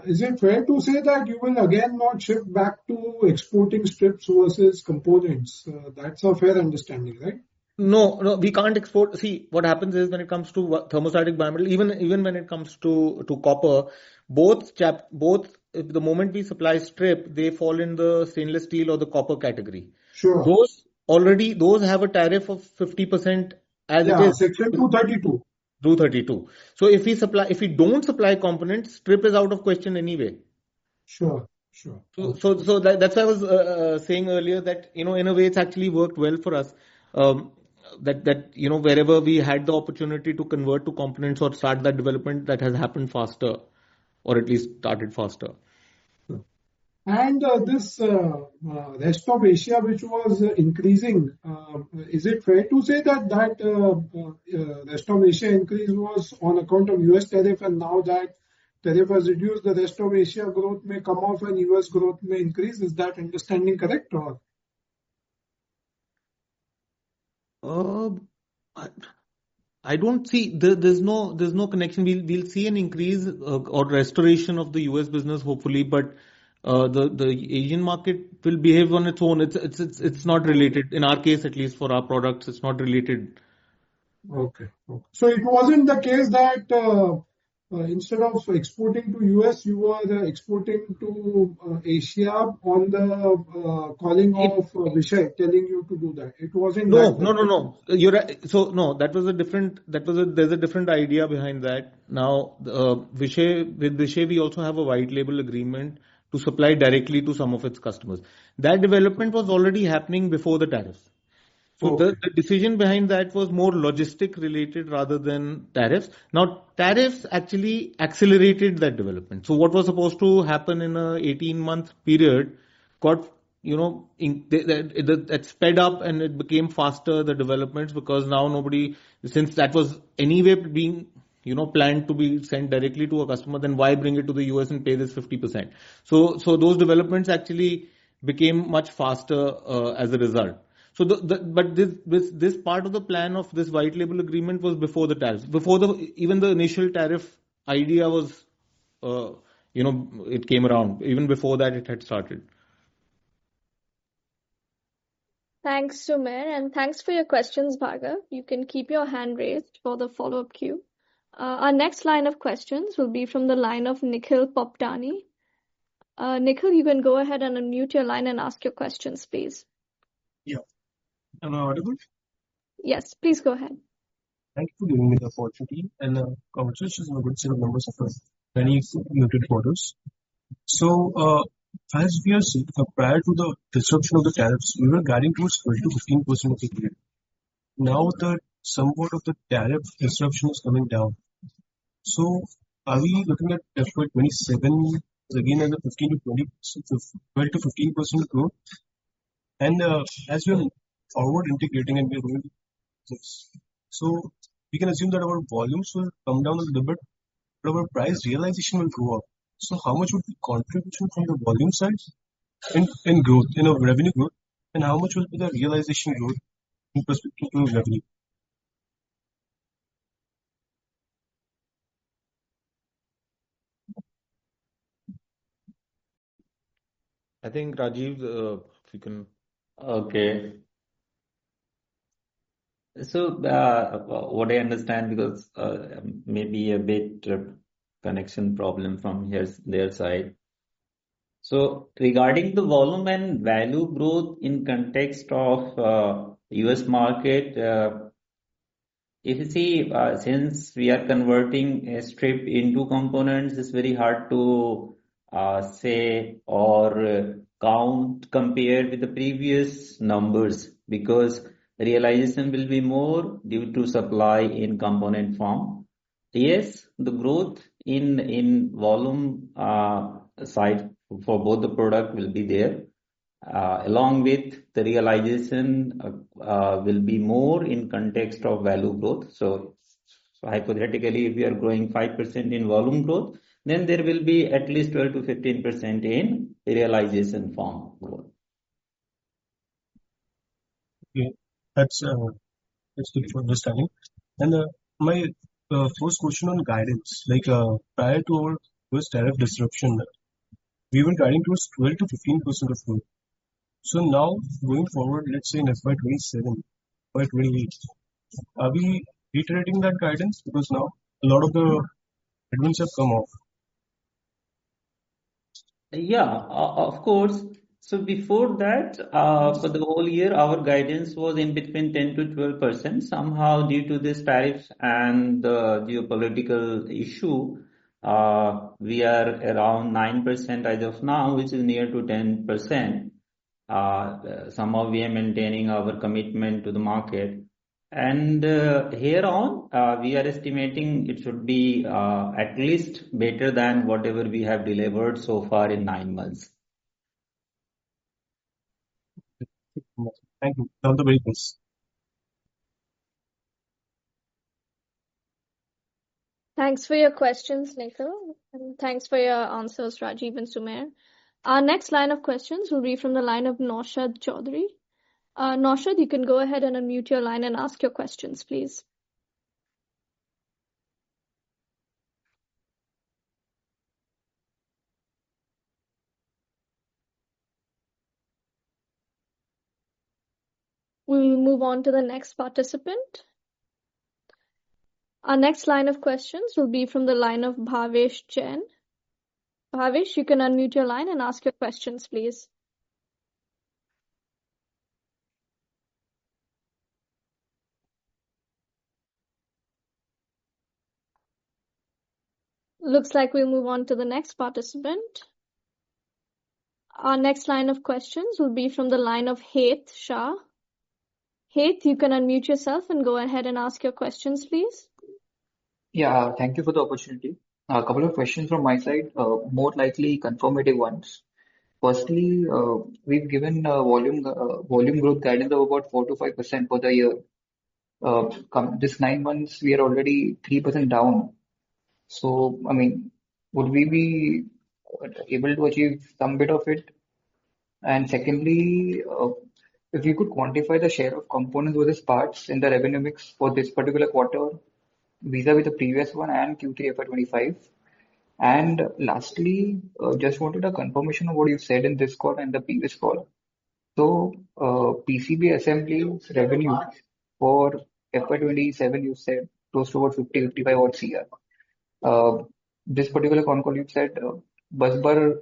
is it fair to say that you will again not shift back to exporting strips versus components? That's a fair understanding, right? No, we can't export. See, what happens is when it comes to thermostatic bimetal, even when it comes to copper, both the moment we supply strip, they fall in the stainless steel or the copper category. Sure. Those have a tariff of 50% as it is. Section 232. 232. So if we don't supply components, strip is out of question anyway. Sure. So that's why I was saying earlier that in a way it's actually worked well for us. That wherever we had the opportunity to convert to components or start that development, that has happened faster, or at least started faster. And this rest of Asia, which was increasing, is it fair to say that rest of Asia increase was on account of US tariff, and now that tariff has reduced, the rest of Asia growth may come off and US growth may increase? Is that understanding correct, or? I don't see there's no connection. We'll see an increase or restoration of the US business hopefully, but the Asian market will behave on its own. It's not related in our case, at least for our products. It's not related. Okay. So it wasn't the case that instead of exporting to US, you were exporting to Asia on the calling of Vishay telling you to do that. It wasn't that. No. You're right. So no, there's a different idea behind that. Now, with Vishay, we also have a white label agreement to supply directly to some of its customers. That development was already happening before the tariffs. So Okay. the decision behind that was more logistic related rather than tariffs. Now, tariffs actually accelerated that development. So what was supposed to happen in a 18-month period got, that sped up and it became faster, the developments, because now since that was anyway being, planned to be sent directly to a customer, then why bring it to the US and pay this 50%? So those developments actually became much faster as a result. So, but this part of the plan of this white label agreement was before the tariffs. Even the initial tariff idea was, it came around. Even before that, it had started. Thanks, Sumer, and thanks for your questions, Bhargav. You can keep your hand raised for the follow-up queue. Our next line of questions will be from the line of Nikhil Poptani. Nikhil, you can go ahead and unmute your line and ask your questions, please. Yeah. Am I audible? Yes, please go ahead. Thank you for giving me the opportunity, and congratulations on a good set of numbers of many muted quarters. So, as we are seeing, prior to the disruption of the tariffs, we were guiding towards 12 to 15% of the yield. Now, somewhat of the tariff disruption is coming down. So, are we looking at FY27 again as a 15 to 20, 12 to 15% growth? And as we are forward integrating and we are going to this, so we can assume that our volumes will come down a little bit, but our price realization will go up. So how much would be contribution from the volume side in growth, in our revenue growth, and how much will be the realization growth in perspective to revenue? I think Rajiv, if you can. Okay. So, what I understand, because maybe a bit connection problem from their side. So, regarding the volume and value growth in context of US market, if you see, since we are converting a strip into components, it's very hard to say or count compared with the previous numbers, because realization will be more due to supply in component form. Yes, the growth in volume side for both the product will be there. Along with the realization will be more in context of value growth. So hypothetically, if we are growing 5% in volume growth, then there will be at least 12 to 15% in realization form growth. Okay, that's good for understanding. And my first question on guidance, prior to our first tariff disruption, we were guiding towards 12 to 15% of growth. So now, going forward, let's say in FY27, FY28, are we reiterating that guidance? Because now a lot of the headwinds have come off. Yeah, of course. So before that, for the whole year, our guidance was in between 10 to 12%. Somehow, due to this tariff and the geopolitical issue, we are around 9% as of now, which is near to 10%. Somehow we are maintaining our commitment to the market. And here on, we are estimating it should be at least better than whatever we have delivered so far in 9 months. Thank you. All the very best. Thanks for your questions, Nikhil, and thanks for your answers, Rajiv and Sumer. Our next line of questions will be from the line of Naushad Chaudhary. Naushad, you can go ahead and unmute your line and ask your questions, please. We'll move on to the next participant. Our next line of questions will be from the line of Bhavesh Jain. Bhavesh, you can unmute your line and ask your questions, please. Looks like we'll move on to the next participant. Our next line of questions will be from the line of Heth Shah. Heth, you can unmute yourself and go ahead and ask your questions, please. Yeah, thank you for the opportunity. A couple of questions from my side, more likely confirmative ones. Firstly, we've given volume growth guidance of about 4 to 5% for the year. This 9 months, we are already 3% down. So, I mean, would we be able to achieve some bit of it? And secondly, if you could quantify the share of components versus parts in the revenue mix for this particular quarter, vis-a-vis the previous one and Q3 FY25. And lastly, just wanted a confirmation of what you said in this call and the previous call. So, PCB assemblies revenue for FY27, you said close to about 50-55 odd CR. This particular concall, you said busbar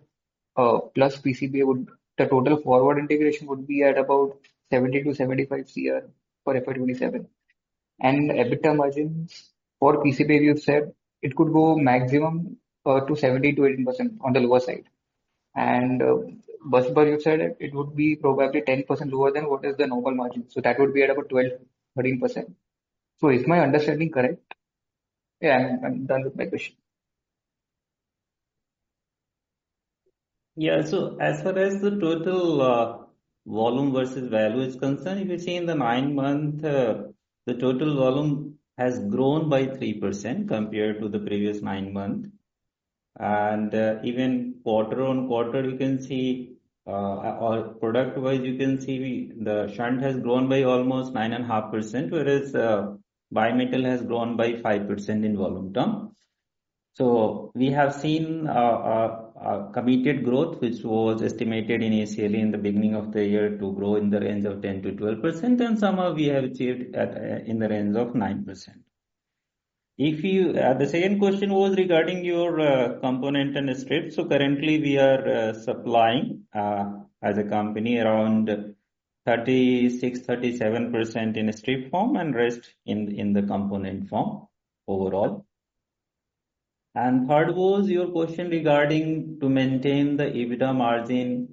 plus PCB the total forward integration would be at about 70 to 75 CR for FY27. And EBITDA margins for PCB, you said it could go maximum to 17 to 18% on the lower side. And busbar, you said it would be probably 10% lower than what is the normal margin. So that would be at about 12-13%. So is my understanding correct? Yeah, I'm done with my question. Yeah, so as far as the total volume versus value is concerned, if you see in the 9 month, the total volume has grown by 3% compared to the previous 9 month. And even quarter on quarter, you can see, or product wise, you can see the shunt has grown by almost 9.5%, whereas bimetal has grown by 5% in volume term. So we have seen committed growth, which was estimated initially in the beginning of the year to grow in the range of 10 to 12%, and somehow we have achieved in the range of 9%. If you, the second question was regarding your component and strip. So currently we are supplying as a company around 36-37% in strip form and rest in the component form overall. And third was your question regarding to maintain the EBITDA margin.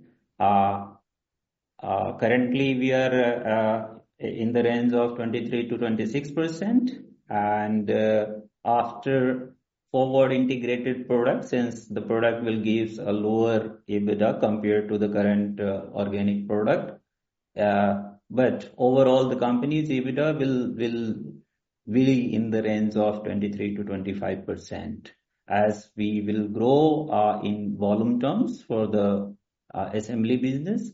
Currently we are in the range of 23 to 26%. And after forward integrated product, since the product will give a lower EBITDA compared to the current organic product. But overall, the company's EBITDA will be in the range of 23 to 25%. As we will grow in volume terms for the assembly business.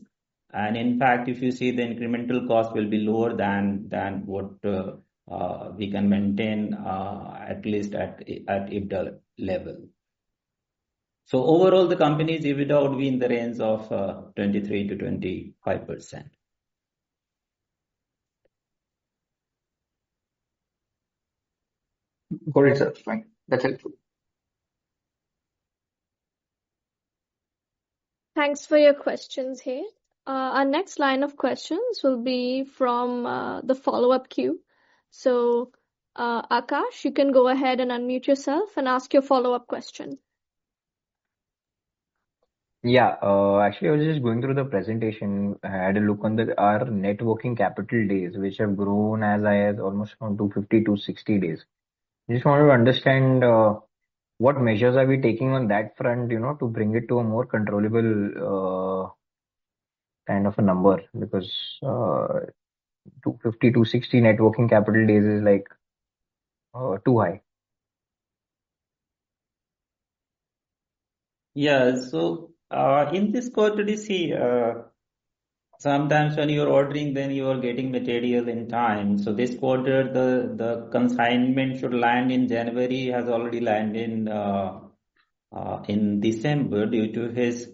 And in fact, if you see the incremental cost will be lower than what we can maintain at least at EBITDA level. So overall, the company's EBITDA would be in the range of 23 to 25%. Got it, sir. Fine. That's helpful. Thanks for your questions here. Our next line of questions will be from the follow-up queue. So, Akash, you can go ahead and unmute yourself and ask your follow-up question. Yeah, actually, I was just going through the presentation. I had a look on our net working capital days, which have grown as high as almost from 250 to 60 days. I just wanted to understand what measures are we taking on that front, to bring it to a more controllable kind of a number, because 250 to 60 net working capital days is like too high. Yeah, so in this quarter, you see, sometimes when you're ordering, then you are getting material in time. So this quarter, the consignment should land in January, has already landed in December, due to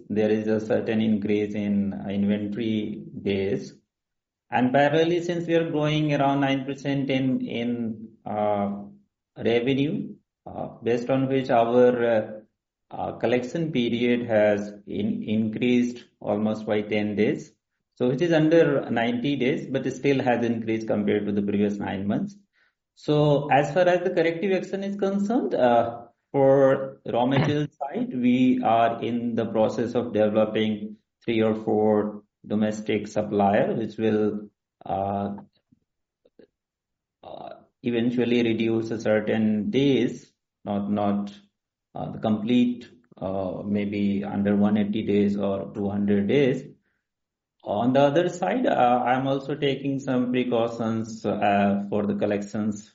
there is a certain increase in inventory days. And parallelly, since we are growing around 9% in revenue, based on which our collection period has increased almost by 10 days. So it is under 90 days, but it still has increased compared to the previous 9 months. So as far as the corrective action is concerned, for raw material side, we are in the process of developing 3 or 4 domestic supplier, which will eventually reduce a certain days, not the complete, maybe under 180 days or 200 days. On the other side, I'm also taking some precautions for the collections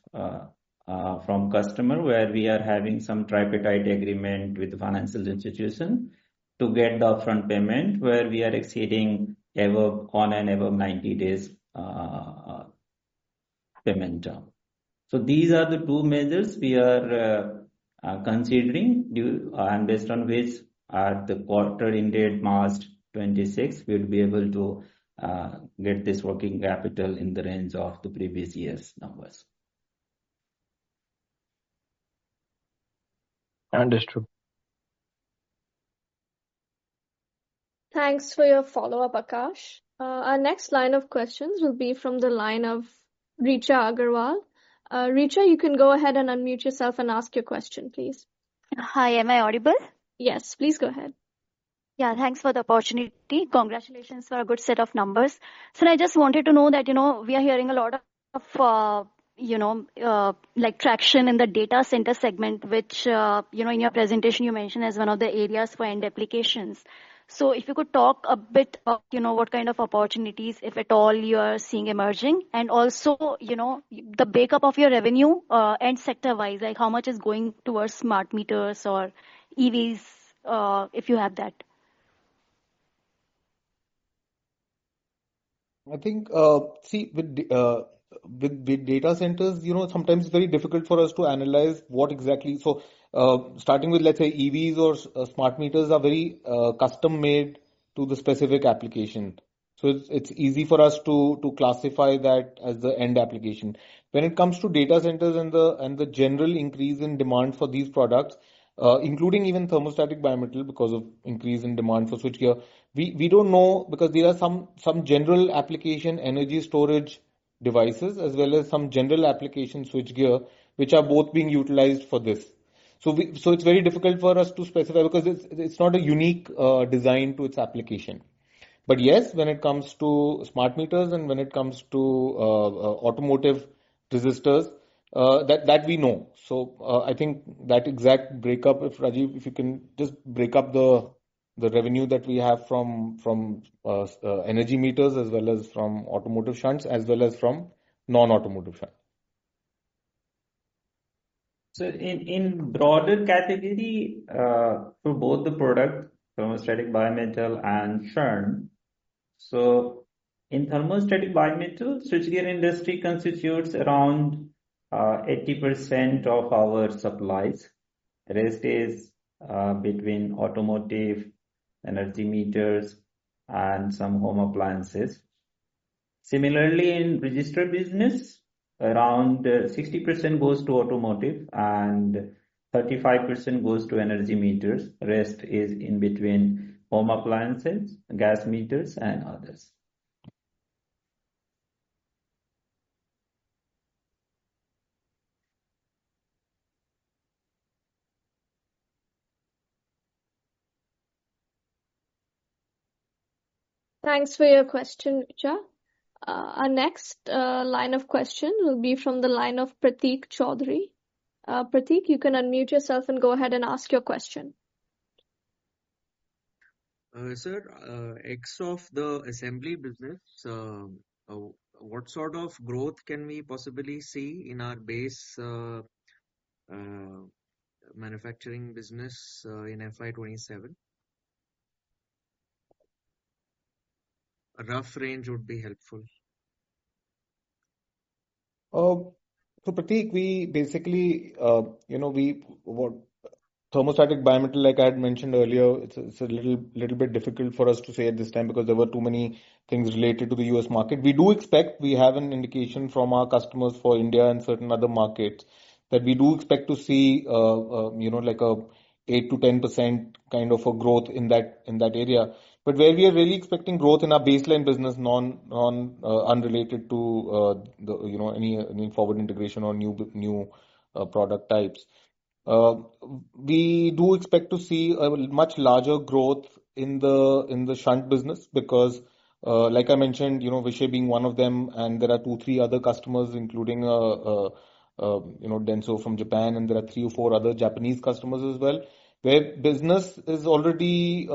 from customer, where we are having some tripartite agreement with the financial institution to get the upfront payment, where we are exceeding above 90 days payment term. So these are the 2 measures we are considering, and based on which at the quarter ended March 26, we will be able to get this working capital in the range of the previous year's numbers. Understood. Thanks for your follow-up, Akash. Our next line of questions will be from the line of Richa Agarwal. Richa, you can go ahead and unmute yourself and ask your question, please. Hi, am I audible? Yes, please go ahead. Yeah, thanks for the opportunity. Congratulations for a good set of numbers. So I just wanted to know that, we are hearing a lot of, like traction in the data center segment, which, in your presentation, you mentioned as one of the areas for end applications. So if you could talk a bit of, what kind of opportunities, if at all, you are seeing emerging, and also, the breakup of your revenue and sector-wise, like how much is going towards smart meters or EVs, if you have that. I think, see, with data centers, sometimes it's very difficult for us to analyze what exactly. So, starting with, let's say, EVs or smart meters are very custom made to the specific application. So it's easy for us to classify that as the end application. When it comes to data centers and the general increase in demand for these products, including even thermostatic bimetal, because of increase in demand for switchgear, we don't know, because there are some general application energy storage devices as well as some general application switchgear which are both being utilized for this. So it's very difficult for us to specify, because it's not a unique design to its application. But yes, when it comes to smart meters and when it comes to automotive resistors, that we know. So I think that exact breakup, if Rajiv, if you can just break up the revenue that we have from energy meters as well as from automotive shunts as well as from non-automotive shunts. So in broader category, for both the product, thermostatic bimetal and shunt. So in thermostatic bimetal, switchgear industry constitutes around 80% of our supplies. Rest is between automotive, energy meters, and some home appliances. Similarly, in register business, around 60% goes to automotive and 35% goes to energy meters. Rest is in between home appliances, gas meters, and others. Thanks for your question, Richa. Our next line of question will be from the line of Prateek Chaudhary. Prateek, you can unmute yourself and go ahead and ask your question. Sir, X of the assembly business, what sort of growth can we possibly see in our base manufacturing business in FY27? A rough range would be helpful. So Prateek, we basically, thermostatic bimetal, like I had mentioned earlier, it's a little bit difficult for us to say at this time because there were too many things related to the US market. We do expect, we have an indication from our customers for India and certain other markets that we do expect to see, like a 8 to 10% kind of a growth in that area. But where we are really expecting growth in our baseline business, unrelated to any forward integration or new product types. We do expect to see a much larger growth in the shunt business because, like I mentioned, Vishay being one of them, and there are 2-3 other customers, including Denso from Japan, and there are 3 or 4 other Japanese customers as well, where business is already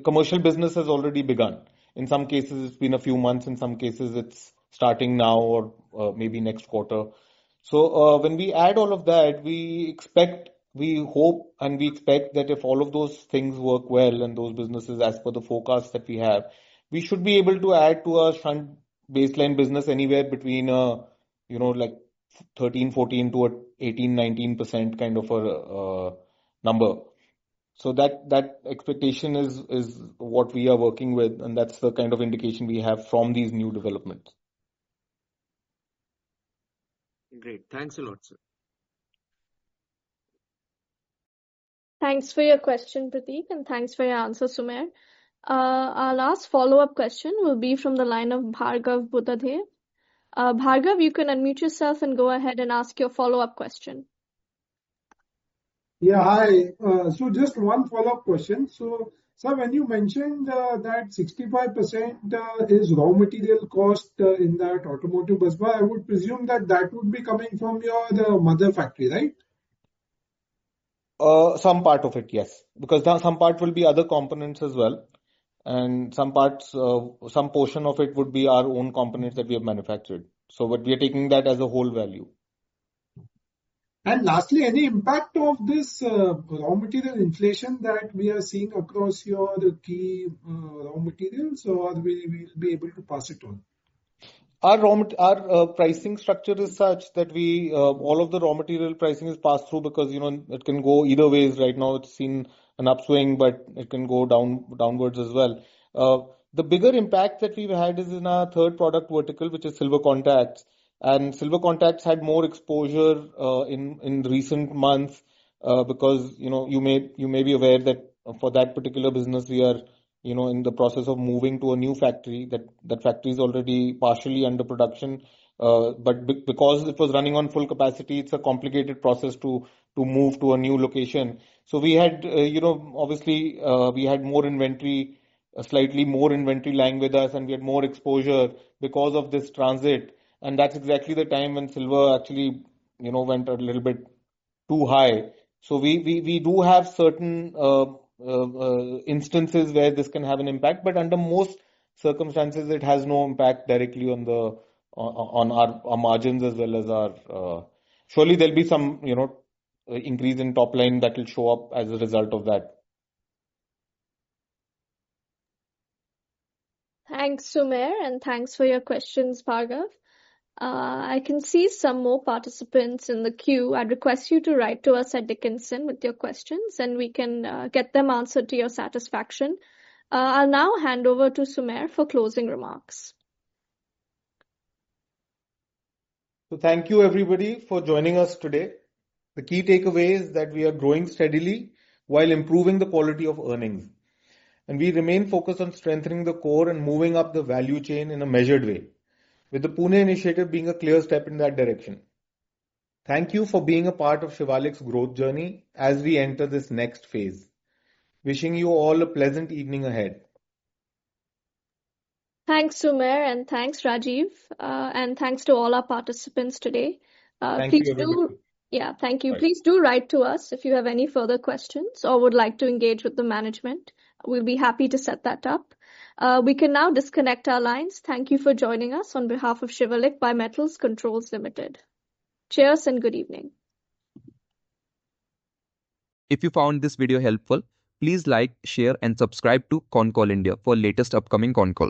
commercial business has already begun. In some cases, it's been a few months. In some cases, it's starting now or maybe next quarter. So when we add all of that, we hope, and we expect that if all of those things work well and those businesses, as per the forecast that we have, we should be able to add to our shunt baseline business anywhere between like 13, 14 to a 18, 19% kind of a number. So that expectation is what we are working with, and that's the kind of indication we have from these new developments. Great. Thanks a lot, sir. Thanks for your question, Prateek, and thanks for your answer, Sumer. Our last follow-up question will be from the line of Bhargav Buddhadev. Bhargav, you can unmute yourself and go ahead and ask your follow-up question. Yeah, hi. So just one follow-up question. So, sir, when you mentioned that 65% is raw material cost in that automotive busbar, I would presume that would be coming from your mother factory, right? Some part of it, yes, because some part will be other components as well, and some portion of it would be our own components that we have manufactured. So, but we are taking that as a whole value. And lastly, any impact of this raw material inflation that we are seeing across your key raw materials, or will we be able to pass it on? Our pricing structure is such that we all of the raw material pricing is passed through because it can go either ways. Right now it's seen an upswing, but it can go downwards as well. The bigger impact that we've had is in our third product vertical, which is silver contacts. And silver contacts had more exposure in recent months because you may be aware that for that particular business we are in the process of moving to a new factory. That factory is already partially under production, but because it was running on full capacity, it's a complicated process to move to a new location. So we had obviously we had more inventory, slightly more inventory lying with us, and we had more exposure because of this transit. And that's exactly the time when silver actually, went a little bit too high. So we do have certain instances where this can have an impact, but under most circumstances, it has no impact directly on our margins as well as our. Surely there'll be some increase in top line that will show up as a result of that. Thanks, Sumer, and thanks for your questions, Bhargav. I can see some more participants in the queue. I'd request you to write to us at Dickinson with your questions, and we can get them answered to your satisfaction. I'll now hand over to Sumer for closing remarks. So thank you everybody for joining us today. The key takeaway is that we are growing steadily while improving the quality of earnings. And we remain focused on strengthening the core and moving up the value chain in a measured way, with the Pune initiative being a clear step in that direction. Thank you for being a part of Shivalik's growth journey as we enter this next phase. Wishing you all a pleasant evening ahead. Thanks, Sumer, and thanks, Rajiv, and thanks to all our participants today. Thank you, everybody. Thank you. Bye. Please do write to us if you have any further questions or would like to engage with the management. We'll be happy to set that up. We can now disconnect our lines. Thank you for joining us on behalf of Shivalik Bimetal Controls Limited. Cheers and good evening. If you found this video helpful, please like, share and subscribe to Concall India for latest upcoming Concall.